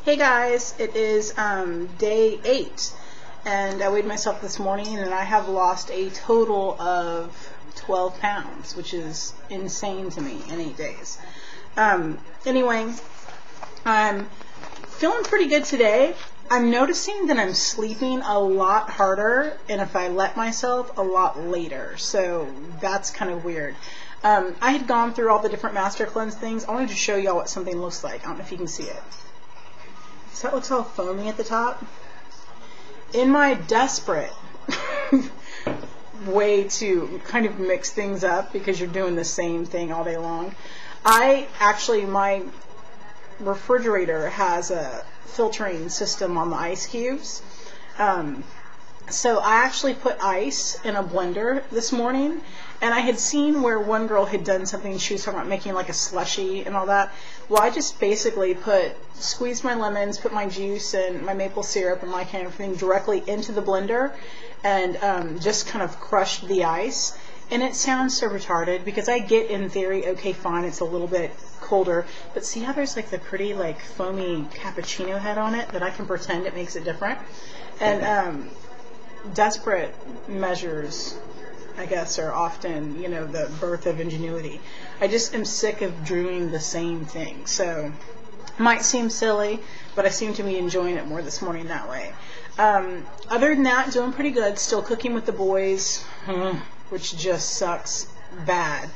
Hey guys, it is day 8, and I weighed myself this morning and I have lost a total of 12 pounds, which is insane to me in 8 days. Anyway, I'm feeling pretty good today. I'm noticing that I'm sleeping a lot harder, and if I let myself, a lot later, so that's kind of weird. I had gone through all the different Master Cleanse things. I wanted to show y'all what something looks like. I don't know if you can see it. So that looks all foamy at the top. In my desperate way to kind of mix things up, because you're doing the same thing all day long, my refrigerator has a filtering system on the ice cubes. So I actually put ice in a blender this morning, and I had seen where one girl had done something. She was talking about making like a slushy and all that. Well, I just basically squeezed my lemons, put my juice and my maple syrup and my kind of thing directly into the blender, and just kind of crushed the ice. And it sounds so retarded because I get, in theory, okay, fine, it's a little bit colder, but see how there's like the pretty like foamy cappuccino head on it that I can pretend it makes it different. And desperate measures, I guess, are often, the birth of ingenuity. I just am sick of doing the same thing. So it might seem silly, but I seem to be enjoying it more this morning that way. Other than that, doing pretty good. Still cooking with the boys, which just sucks bad.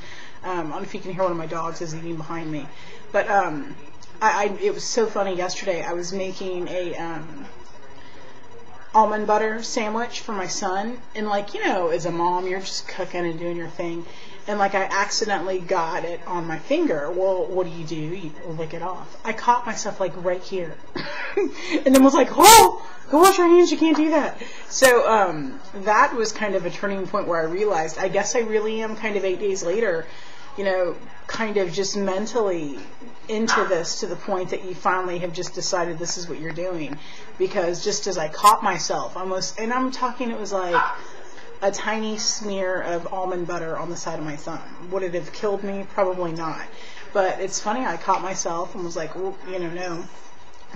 I don't know if you can hear one of my dogs is eating behind me. But it was so funny yesterday. I was making a almond butter sandwich for my son, and as a mom, you're just cooking and doing your thing, and I accidentally got it on my finger. Well, what do? You lick it off. I caught myself right here and then was like, oh, go wash your hands, you can't do that. So that was kind of a turning point where I realized, I guess I really am kind of 8 days later, kind of just mentally into this, to the point that you finally have just decided this is what you're doing. Because just as I caught myself almost, and I'm talking, it was like a tiny smear of almond butter on the side of my thumb. Would it have killed me? Probably not. But it's funny, I caught myself and was like, well, no,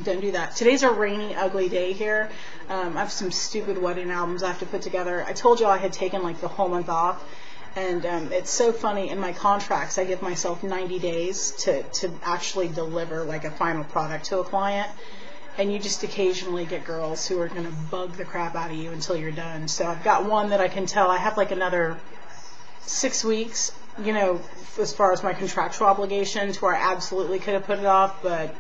don't do that. Today's a rainy, ugly day here. I have some stupid wedding albums I have to put together. I told you I had taken the whole month off. And it's so funny, in my contracts I give myself 90 days to actually deliver a final product to a client, and you just occasionally get girls who are going to bug the crap out of you until you're done. So I've got one that I can tell I have another 6 weeks, as far as my contractual obligations, where I absolutely could have put it off, but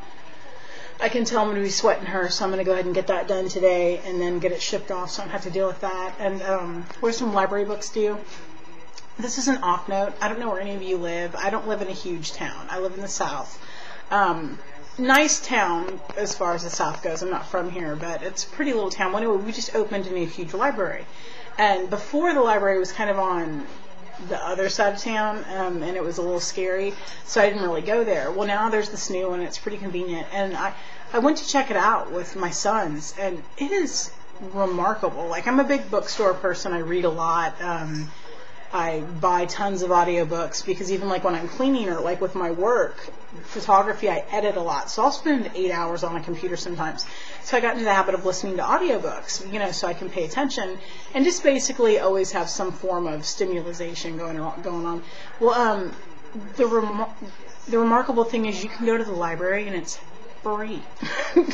I can tell I'm going to be sweating her, so I'm going to go ahead and get that done today and then get it shipped off so I don't have to deal with that. And what do some library books do? This is an off note. I don't know where any of you live. I don't live in a huge town. I live in the South. Nice town as far as the South goes. I'm not from here, but it's a pretty little town. Well, anyway, we just opened a new huge library. And before, the library was kind of on the other side of town, and it was a little scary, so I didn't really go there. Well, now there's this new one. It's pretty convenient. And I went to check it out with my sons, and it is remarkable. I'm a big bookstore person. I read a lot. I buy tons of audiobooks, because even when I'm cleaning, or with my work, photography, I edit a lot. So I'll spend 8 hours on a computer sometimes. So I got into the habit of listening to audiobooks, so I can pay attention and just basically always have some form of stimulation going on. Well, the remarkable thing is you can go to the library and it's free.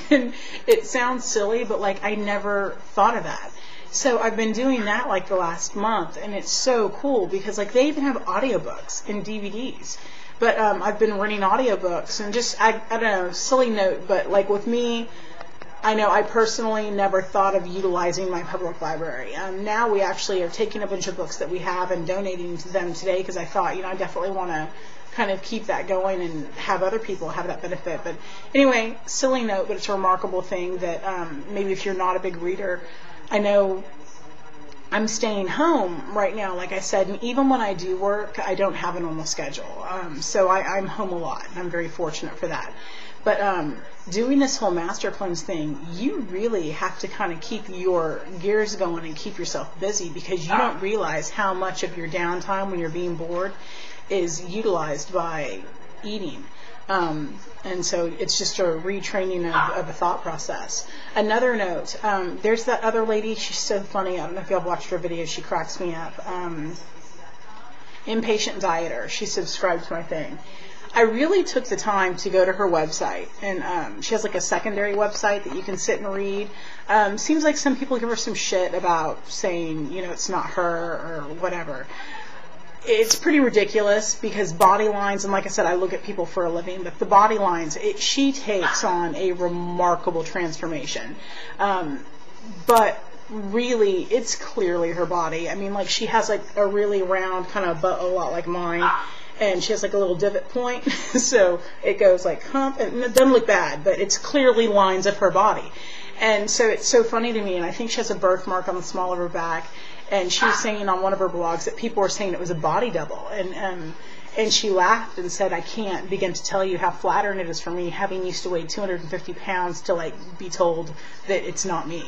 And it sounds silly, but I never thought of that. So I've been doing that the last month, and it's so cool because they even have audiobooks and DVDs. But I've been renting audiobooks, and just, I don't know, silly note, but with me, I know I personally never thought of utilizing my public library. Now we actually are taking a bunch of books that we have and donating to them today, because I thought, I definitely want to kind of keep that going and have other people have that benefit. But anyway, silly note, but it's a remarkable thing that maybe if you're not a big reader, I know I'm staying home right now, like I said, and even when I do work, I don't have a normal schedule. So I'm home a lot, and I'm very fortunate for that. But doing this whole Master Cleanse thing, you really have to kind of keep your gears going and keep yourself busy, because you don't realize how much of your downtime when you're being bored is utilized by eating. And so it's just a retraining of a thought process. Another note, there's that other lady, she's so funny, I don't know if y'all watched her video, she cracks me up. Impatient Dieter, she subscribed to my thing. I really took the time to go to her website, and she has like a secondary website that you can sit and read. Seems like some people give her some shit about saying, you know, it's not her or whatever. It's pretty ridiculous because body lines, and like I said, I look at people for a living, but the body lines, she takes on a remarkable transformation. But really, it's clearly her body. I mean, like, she has like a really round kind of butt, a lot like mine, and she has like a little divot point, so it goes like hump, and it doesn't look bad, but it's clearly lines of her body. And so it's so funny to me, and I think she has a birthmark on the small of her back. And she was saying on one of her blogs that people were saying it was a body double. And she laughed and said, I can't begin to tell you how flattering it is for me, having used to weigh 250 pounds, to like be told that it's not me.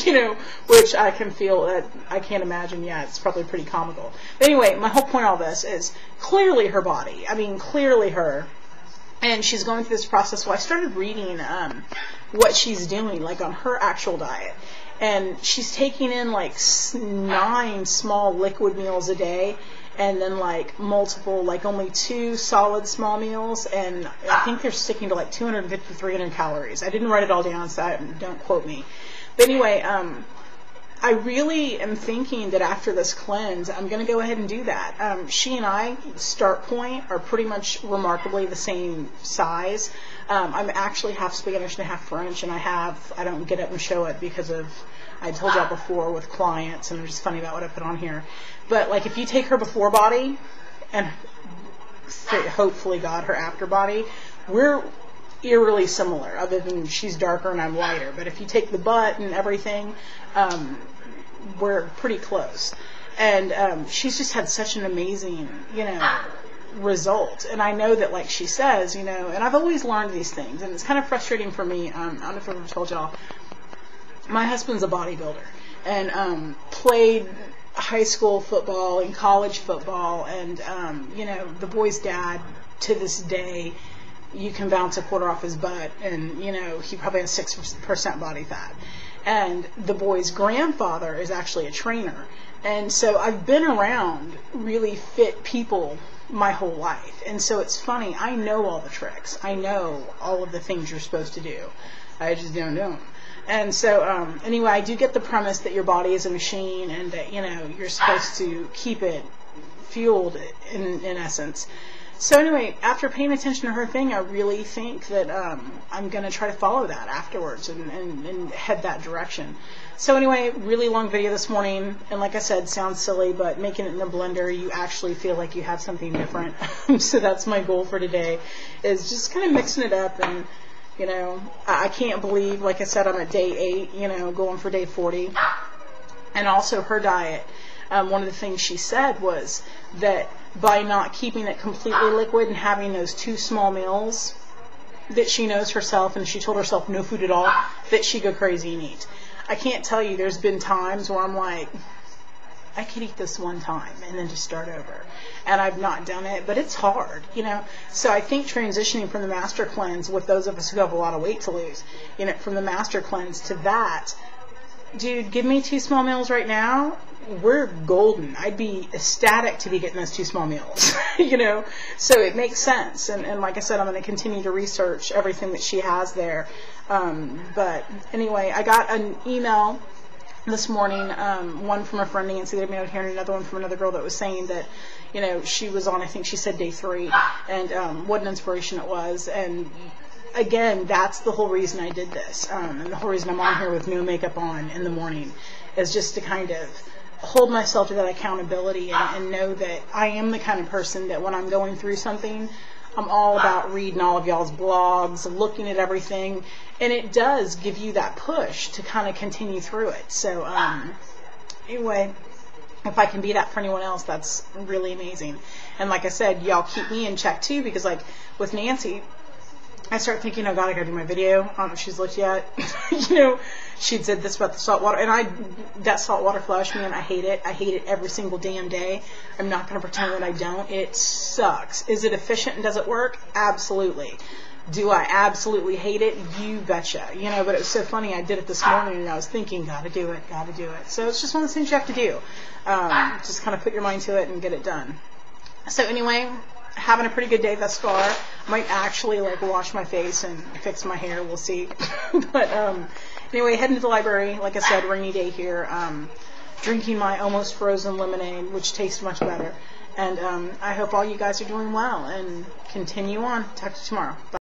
You know, which I can feel that, I can't imagine. Yeah, it's probably pretty comical. But anyway, my whole point of all this is clearly her body. I mean, clearly her. And she's going through this process. Well, I started reading what she's doing, like on her actual diet. And she's taking in like 9 small liquid meals a day, and then like multiple, like only 2 solid small meals. And I think they're sticking to like 250 to 300 calories. I didn't write it all down, so don't quote me. But anyway, I really am thinking that after this cleanse, I'm going to go ahead and do that. She and I, start point, are pretty much remarkably the same size. I'm actually half Spanish and half French, and I don't get up and show it because of, I told y'all before, with clients, and I'm just funny about what I put on here. But like, if you take her before body, and hopefully God, her after body, we're eerily similar, other than she's darker and I'm lighter. But if you take the butt and everything, we're pretty close. And she's just had such an amazing, you know, result. And I know that, like she says, you know, and I've always learned these things, and it's kind of frustrating for me. I don't know if I've ever told y'all, my husband's a bodybuilder, and played high school football and college football, and you know, the boy's dad, to this day, you can bounce a quarter off his butt, and you know, he probably has 6% body fat. And the boy's grandfather is actually a trainer. And so I've been around really fit people my whole life. And so it's funny, I know all the tricks. I know all of the things you're supposed to do. I just don't know them. And so anyway, I do get the premise that your body is a machine, and that, you know, you're supposed to keep it fueled in essence. So anyway, after paying attention to her thing, I really think that I'm going to try to follow that afterwards and head that direction. So anyway, really long video this morning, and like I said, sounds silly, but making it in the blender, you actually feel like you have something different. So that's my goal for today, is just kind of mixing it up. And you know, I can't believe, like I said, I'm at day 8, you know, going for day 40. And also her diet, one of the things she said was that by not keeping it completely liquid and having those 2 small meals, that she knows herself, and she told herself no food at all, that she'd go crazy and eat. I can't tell you, there's been times where I'm like, I could eat this one time and then just start over. And I've not done it, but it's hard, you know. So I think transitioning from the Master Cleanse, with those of us who have a lot of weight to lose, you know, from the Master Cleanse to that, dude, give me 2 small meals right now, we're golden. I'd be ecstatic to be getting those 2 small meals, you know. So it makes sense. And like I said, I'm going to continue to research everything that she has there. But anyway, I got an email this morning, one from a friend Nancy that I met here, and another one from another girl that was saying that, you know, she was on, I think she said day 3, and what an inspiration it was. And again, that's the whole reason I did this, and the whole reason I'm on here with no makeup on in the morning, is just to kind of hold myself to that accountability, and know that I am the kind of person that when I'm going through something, I'm all about reading all of y'all's blogs, looking at everything, and it does give you that push to kind of continue through it. So anyway, if I can be that for anyone else, that's really amazing. And like I said, y'all keep me in check too, because like with Nancy, I start thinking, oh God, I gotta do my video. I don't know if she's looked yet. You know, she'd said this about the salt water, and that salt water flush, man, I hate it. I hate it every single damn day. I'm not gonna pretend that I don't. It sucks. Is it efficient and does it work? Absolutely. Do I absolutely hate it? You betcha. You know, but it was so funny. I did it this morning, and I was thinking, gotta do it. So it's just one of those things you have to do. Just kind of put your mind to it and get it done. So anyway, having a pretty good day thus far. Might actually like wash my face and fix my hair. We'll see. But anyway, heading to the library. Like I said, rainy day here. Drinking my almost frozen lemonade, which tastes much better. And I hope all you guys are doing well and continue on. Talk to you tomorrow. Bye.